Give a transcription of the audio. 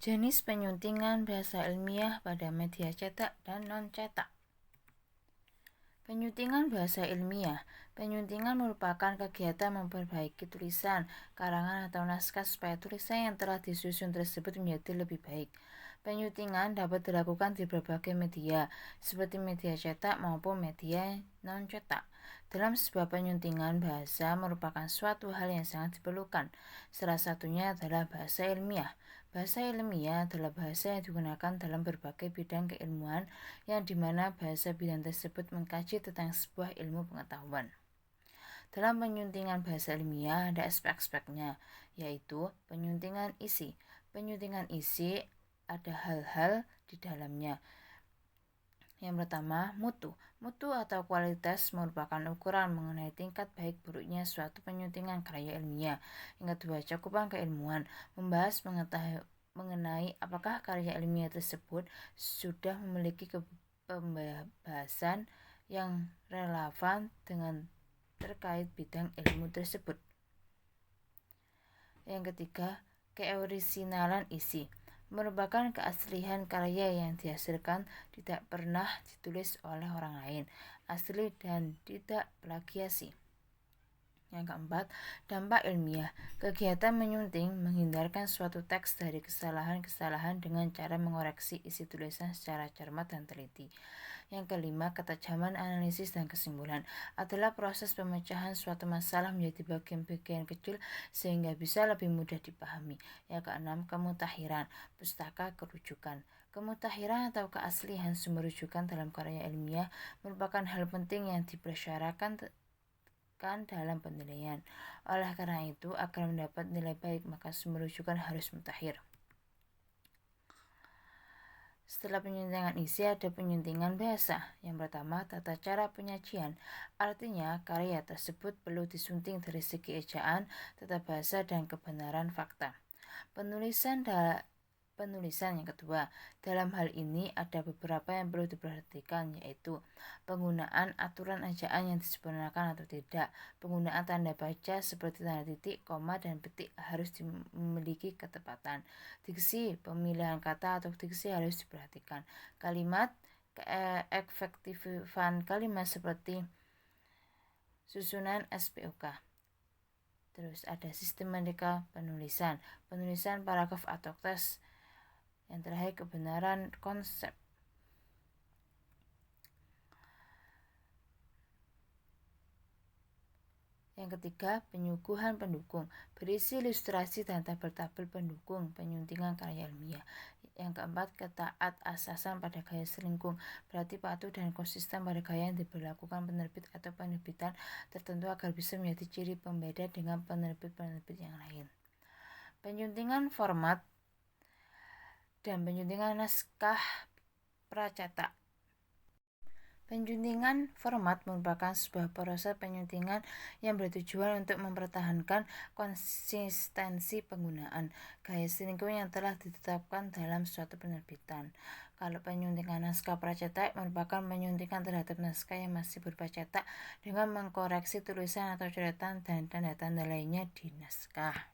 Jenis penyuntingan bahasa ilmiah pada media cetak dan non-cetak. Penyuntingan bahasa ilmiah. Penyuntingan merupakan kegiatan memperbaiki tulisan, karangan atau naskah supaya tulisan yang telah disusun tersebut menjadi lebih baik. Penyuntingan dapat dilakukan di berbagai media, seperti media cetak maupun media non-cetak. Dalam sebuah penyuntingan, bahasa merupakan suatu hal yang sangat diperlukan. Salah satunya adalah bahasa ilmiah. Bahasa ilmiah adalah bahasa yang digunakan dalam berbagai bidang keilmuan, yang dimana bahasa bidang tersebut mengkaji tentang sebuah ilmu pengetahuan. Dalam penyuntingan bahasa ilmiah ada aspek-aspeknya, yaitu penyuntingan isi. Penyuntingan isi ada hal-hal di dalamnya. Yang pertama, mutu. Mutu atau kualitas merupakan ukuran mengenai tingkat baik buruknya suatu penyuntingan karya ilmiah. Yang kedua, cakupan keilmuan, membahas mengenai apakah karya ilmiah tersebut sudah memiliki pembahasan yang relevan dengan terkait bidang ilmu tersebut. Yang ketiga, keorisinalan isi merupakan keaslian karya yang dihasilkan tidak pernah ditulis oleh orang lain, asli dan tidak plagiasi. Yang keempat, dampak ilmiah. Kegiatan menyunting menghindarkan suatu teks dari kesalahan-kesalahan dengan cara mengoreksi isi tulisan secara cermat dan teliti. Yang kelima, ketajaman analisis dan kesimpulan adalah proses pemecahan suatu masalah menjadi bagian-bagian kecil sehingga bisa lebih mudah dipahami. Yang keenam, kemutakhiran, pustaka kerujukan. Kemutakhiran atau keaslian sumber rujukan dalam karya ilmiah merupakan hal penting yang dipersyaratkan dalam penilaian. Oleh karena itu, agar mendapat nilai baik, maka sumber rujukan harus mutakhir. Setelah penyuntingan isi, ada penyuntingan bahasa. Yang pertama, tata cara penyajian. Artinya, karya tersebut perlu disunting dari segi ejaan, tata bahasa, dan kebenaran fakta. Penulisan yang kedua, dalam hal ini ada beberapa yang perlu diperhatikan, yaitu penggunaan aturan ejaan yang disempurnakan atau tidak. Penggunaan tanda baca seperti tanda titik, koma, dan petik harus memiliki ketepatan. Diksi, pemilihan kata atau diksi harus diperhatikan. Kalimat, keefektifan kalimat seperti susunan SPOK. Terus ada sistematika penulisan, paragraf atau teks. Yang terakhir, kebenaran konsep. Yang ketiga, penyuguhan pendukung, berisi ilustrasi dan tabel-tabel pendukung penyuntingan karya ilmiah. Yang keempat, ketaat asasan pada gaya selingkung, berarti patuh dan konsisten pada gaya yang diberlakukan penerbit atau penerbitan tertentu agar bisa menjadi ciri pembeda dengan penerbit-penerbit yang lain. Penyuntingan format dan penyuntingan naskah pracetak. Penyuntingan format merupakan sebuah proses penyuntingan yang bertujuan untuk mempertahankan konsistensi penggunaan gaya selingkung yang telah ditetapkan dalam suatu penerbitan. Kalau penyuntingan naskah pracetak merupakan penyuntingan terhadap naskah yang masih berupa cetak dengan mengkoreksi tulisan atau coretan dan tanda-tanda lainnya di naskah.